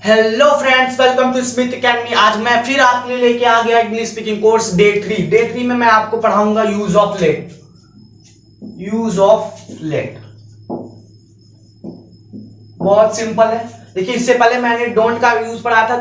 Hello friends, welcome to Smith academy. आज मैं फिर आपके लिए लेके आ गया इंग्लिश स्पीकिंग कोर्स डे 3 में मैं आपको पढ़ाऊंगा यूज ऑफ लेट। बहुत सिंपल है। देखिए, इससे पहले मैंने डोंट का यूज पढ़ा था।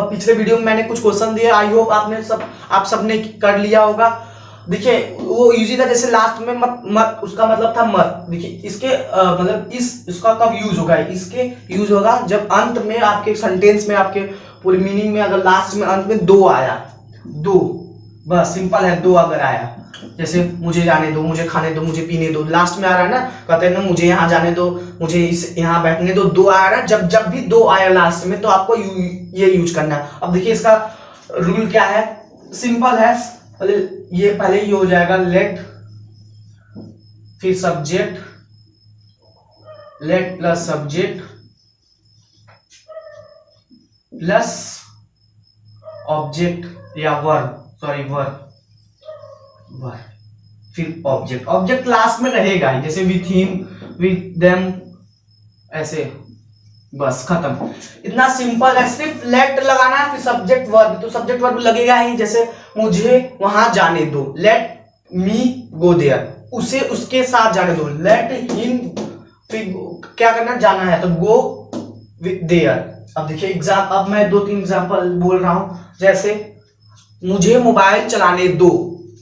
पिछले वीडियो में मैंने कुछ क्वेश्चन दिए। आई होप आप सबने कर लिया होगा। देखिए, वो यूज था जैसे लास्ट में मत उसका मतलब था मत। देखिए, इसके मतलब इसका कब यूज होगा? इसके यूज होगा जब अंत में आपके सेंटेंस में, आपके पूरी मीनिंग में, अगर लास्ट में अंत में दो आया, दो, बस सिंपल है। दो अगर आया, जैसे मुझे जाने दो, मुझे खाने दो, मुझे पीने दो, लास्ट में आ रहा है ना, कहते हैं ना मुझे यहाँ जाने दो, मुझे यहाँ बैठने दो। दो आ रहा है, जब भी दो आया लास्ट में तो आपको ये यूज करना है। अब देखिए, इसका रूल क्या है, सिंपल है। ये पहले ही हो जाएगा लेट, फिर subject, late plus subject plus object या वर्ब, फिर ऑब्जेक्ट लास्ट में रहेगा, जैसे विथ हिम, विथ देम, ऐसे, बस खत्म। इतना सिंपल है। सिर्फ लेट लगाना है, फिर सब्जेक्ट वर्ब, तो सब्जेक्ट वर्ब लगेगा ही। जैसे मुझे वहां जाने दो, लेट मी गो देयर, उसे उसके साथ जाने दो, लेट हिम, फिर क्या करना, जाना है तो गो विथ देयर। अब देखिए अब मैं 2-3 एग्जांपल बोल रहा हूं। जैसे मुझे मोबाइल चलाने दो।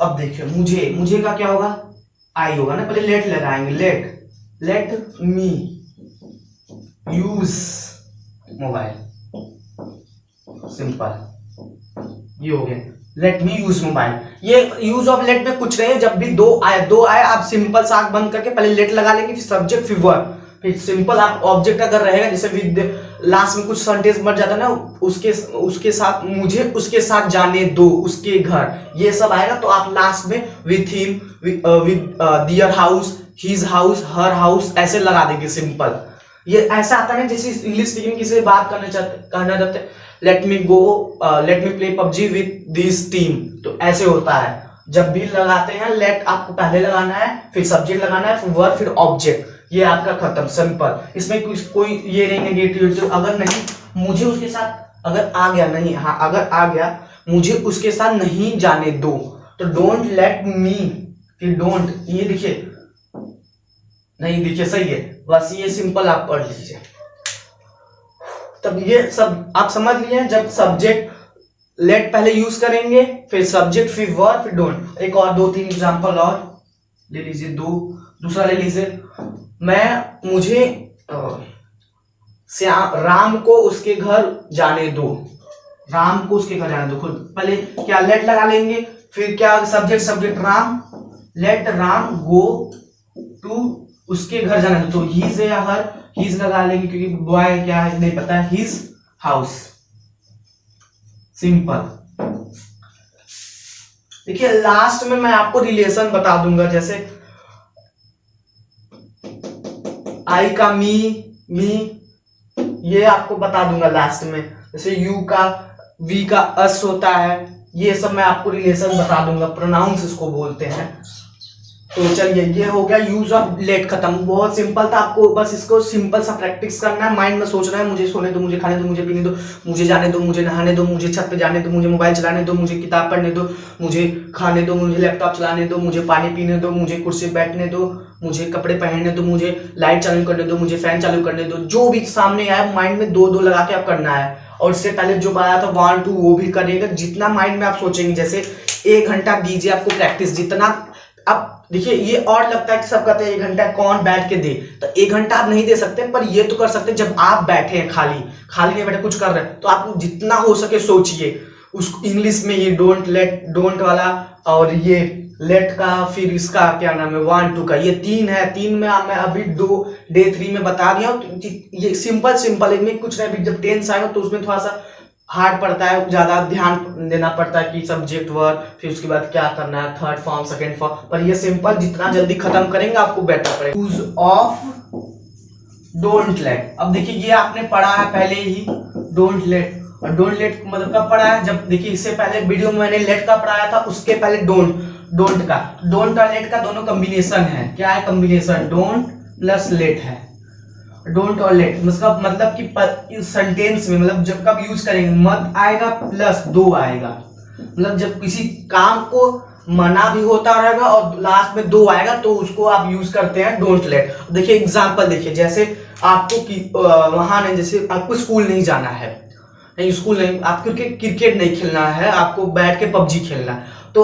अब देखिए, मुझे का क्या होगा, आई होगा ना, पहले लेट लगाएंगे, let me use mobile, simple, ये हो गया लेट मी यूज मोबाइल। ये यूज ऑफ लेट में कुछ नहीं, जब भी दो आए आप सिंपल सा आंख बंद करके पहले लेट लगा लेंगे, फिर सब्जेक्ट, फिर वर्ब, फिर सिंपल आप ऑब्जेक्ट अगर रहेगा, जैसे विद लास्ट में कुछ सेंटेंस बन जाता है ना, उसके साथ, मुझे उसके साथ जाने दो, उसके घर, ये सब आएगा तो आप लास्ट में with him, with their house, his house, her house, ऐसे लगा देंगे। सिंपल ये ऐसा आता है जैसे इंग्लिश स्पीकिंग किसी से बात कहना चाहते, let me play PUBG with this team, तो ऐसे होता है। जब भी लगाते हैं लेट, आपको पहले लगाना है, फिर सब्जेक्ट लगाना है, फिर वर्ब, फिर ऑब्जेक्ट, ये आपका खत्म, सिंपल। इसमें कोई ये नहीं नेगेटिव। अगर नहीं, मुझे उसके साथ अगर आ गया, नहीं, हाँ, अगर आ गया मुझे उसके साथ नहीं जाने दो, तो डोंट लेट मी, फिर डोंट, ये देखिए, नहीं देखिए, सही है, बस ये सिंपल आप पढ़ लीजिए। तब ये सब आप समझ लिए। जब सब्जेक्ट लेट पहले यूज करेंगे, फिर सब्जेक्ट, फिर वर्ब, फिर डोंट। एक और 2-3 एग्जांपल और ले लीजिए। दूसरा ले लीजिए। मुझे राम को उसके घर जाने दो, राम को उसके घर जाने दो। खुद पहले क्या, लेट लगा लेंगे, फिर क्या, subject Ram, let Ram go to उसके घर जाना है, तो हीज या हर, हीज लगा लेंगे क्योंकि बॉय क्या है नहीं पता है, हीज हाउस, सिंपल। देखिए, लास्ट में मैं आपको रिलेशन बता दूंगा, जैसे आई का मी, ये आपको बता दूंगा लास्ट में। जैसे यू का, वी का अस होता है, ये सब मैं आपको रिलेशन बता दूंगा, प्रोनाउंस इसको बोलते हैं। तो चलिए, ये हो गया यूज ऑफ लेट, खत्म। बहुत सिंपल था, आपको बस इसको सिंपल सा प्रैक्टिस करना है। माइंड में सोचना है, मुझे सोने दो, मुझे खाने दो, मुझे पीने दो, मुझे जाने दो, मुझे नहाने दो, मुझे छत पे जाने दो, मुझे मोबाइल चलाने दो, मुझे किताब पढ़ने दो, मुझे खाने दो, मुझे लैपटॉप चलाने दो, मुझे पानी पीने दो, मुझे कुर्सी बैठने दो, मुझे कपड़े पहनने दो, मुझे लाइट चालू करने दो, मुझे फैन चालू करने दो। जो भी सामने आया माइंड में 2-2 लगा के आप करना है। और इससे पहले जो आया था 1, 2, वो भी करिएगा। जितना माइंड में आप सोचेंगे, जैसे 1 घंटा दीजिए आपको प्रैक्टिस, जितना। अब देखिए, ये और लगता है कि सब कहते हैं 1 घंटा कौन बैठ के दे, तो 1 घंटा आप नहीं दे सकते, पर ये तो कर सकते हैं जब आप बैठे हैं, खाली नहीं बैठे, कुछ कर रहे हैं, तो आप जितना हो सके सोचिए। उस इंग्लिश में ये डोंट वाला, और ये लेट का, फिर इसका क्या नाम है, 1, 2 का, ये 3 है। 3 में मैं अभी डे 3 में बता दिया हूं। ये सिंपल इनमें कुछ नहीं। जब टेंस आएगा तो उसमें थोड़ा सा हार्ड पड़ता है, ज्यादा ध्यान देना पड़ता है कि सब्जेक्ट वर्ब, फिर उसके बाद क्या करना है, थर्ड फॉर्म, सेकंड फॉर्म। पर ये सिंपल, जितना जल्दी खत्म करेंगे आपको बेटर पड़ेगा। Use of don't let. अब देखिए, ये आपने पढ़ा है पहले ही, डोंट लेट। और डोंट लेट मतलब कब पढ़ा है, जब देखिए इससे पहले वीडियो में मैंने लेट का पढ़ाया था, उसके पहले डोंट का और लेट का दोनों कॉम्बिनेशन है। क्या है कॉम्बिनेशन, डोंट प्लस लेट है। डोंट और लेट मतलब कि सेंटेंस में मतलब जब कब यूज करेंगे, मत आएगा प्लस दो आएगा, मतलब जब किसी काम को मना भी होता रहेगा और लास्ट में दो आएगा तो उसको आप यूज करते हैं डोंट लेट। देखिए एग्जांपल देखिए, जैसे आपको वहां नहीं, जैसे आपको स्कूल नहीं जाना है, नहीं स्कूल नहीं, आपको क्रिकेट नहीं खेलना है, आपको बैठ के पबजी खेलना है, तो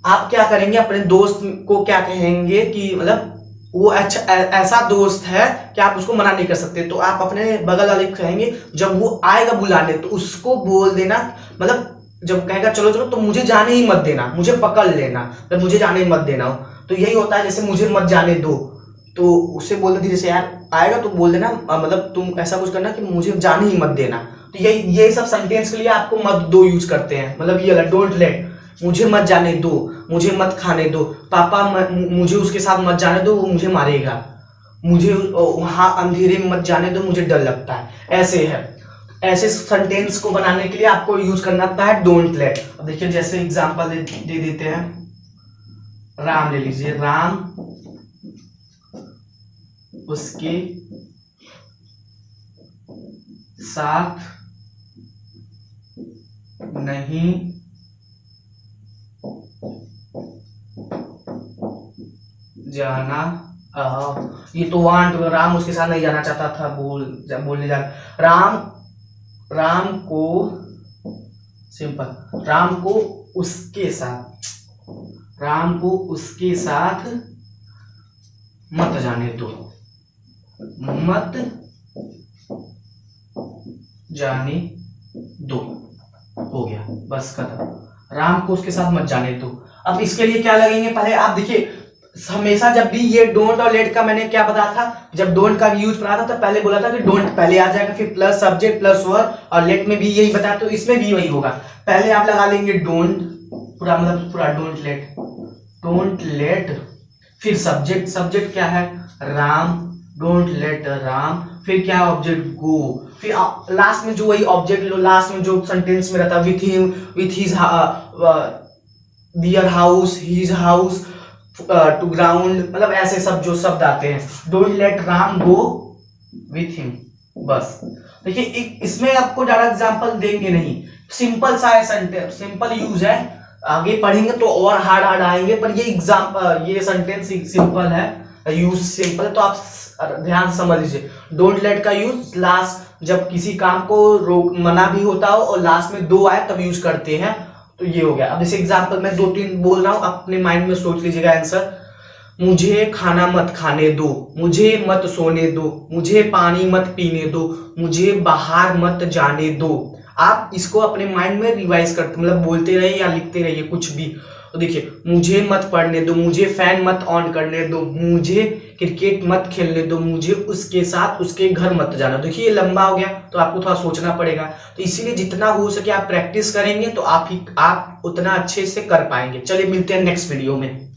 आप क्या करेंगे, अपने दोस्त को क्या कहेंगे कि मतलब वो अच्छा ऐसा दोस्त है कि आप उसको मना नहीं कर सकते, तो आप अपने बगल वाले को कहेंगे जब वो आएगा बुलाने तो उसको बोल देना, मतलब जब कहेगा चलो चलो तो मुझे जाने ही मत देना, मुझे पकड़ लेना, जब मुझे जाने ही मत देना हो, तो यही होता है जैसे मुझे मत जाने दो, तो उससे बोल देती जैसे यार आएगा तो बोल देना, मतलब तुम ऐसा कुछ करना कि मुझे जाने ही मत देना। तो ये सब सेंटेंस के लिए आपको मत दो यूज करते हैं, मतलब ये वाला डोंट लेट, मुझे मत जाने दो, मुझे मत खाने दो, पापा मुझे उसके साथ मत जाने दो वो मुझे मारेगा, मुझे वहां अंधेरे में मत जाने दो मुझे डर लगता है, ऐसे है। ऐसे सेंटेंस को बनाने के लिए आपको यूज करना होता है डोंट लेट। अब देखिए जैसे एग्जांपल दे देते हैं, राम ले लीजिए, राम उसके साथ नहीं जाना, ये तो वांट, राम उसके साथ नहीं जाना चाहता था, बोलने जा, राम को, सिंपल, राम को उसके साथ मत जाने दो, मत जाने दो, हो गया बस खत्म, राम को उसके साथ मत जाने दो। अब इसके लिए क्या लगेंगे, पहले आप देखिए हमेशा जब भी ये डोंट और लेट का मैंने क्या बताया था, जब डोंट का यूज पढ़ा था तो पहले बोला था कि डोंट पहले आ जाएगा, फिर प्लस सब्जेक्ट प्लस वर्ब, और लेट में भी यही बताया, तो इसमें भी वही होगा, पहले आप लगा लेंगे डोंट पूरा, मतलब पूरा डोंट लेट, फिर सब्जेक्ट क्या है राम, डोंट लेट राम, फिर क्या है ऑब्जेक्ट गो, फिर लास्ट में जो वही ऑब्जेक्ट लो, लास्ट में जो सेंटेंस में रहता है with him, with his their house, his house, to ground, मतलब ऐसे सब जो शब्द आते हैं, don't let Ram go with him, बस। देखिए इसमें आपको ज्यादा एग्जांपल देंगे नहीं, सिंपल सा है सेंटेंस, सिंपल यूज है, आगे पढ़ेंगे तो और हार्ड आएंगे, पर ये एग्जांपल ये सेंटेंस सिंपल है, यूज सिंपल है, तो आप ध्यान से समझ लीजिए। डोंट लेट का यूज लास्ट जब किसी काम को रोक मना भी होता हो और लास्ट में दो आए तब यूज करते हैं, तो ये हो गया। अब जैसे एग्जांपल मैं 2-3 बोल रहा हूं, अपने माइंड में सोच लीजिएगा आंसर, मुझे खाना मत खाने दो, मुझे मत सोने दो, मुझे पानी मत पीने दो, मुझे बाहर मत जाने दो। आप इसको अपने माइंड में रिवाइज करते, मतलब बोलते रहिए या लिखते रहिए कुछ भी। तो देखिए मुझे मत पढ़ने दो, मुझे फैन मत ऑन करने दो, मुझे क्रिकेट मत खेलने दो, मुझे उसके साथ उसके घर मत जाना। देखिए ये लंबा हो गया तो आपको थोड़ा सोचना पड़ेगा, तो इसीलिए जितना हो सके आप प्रैक्टिस करेंगे तो आप उतना अच्छे से कर पाएंगे। चलिए मिलते हैं नेक्स्ट वीडियो में।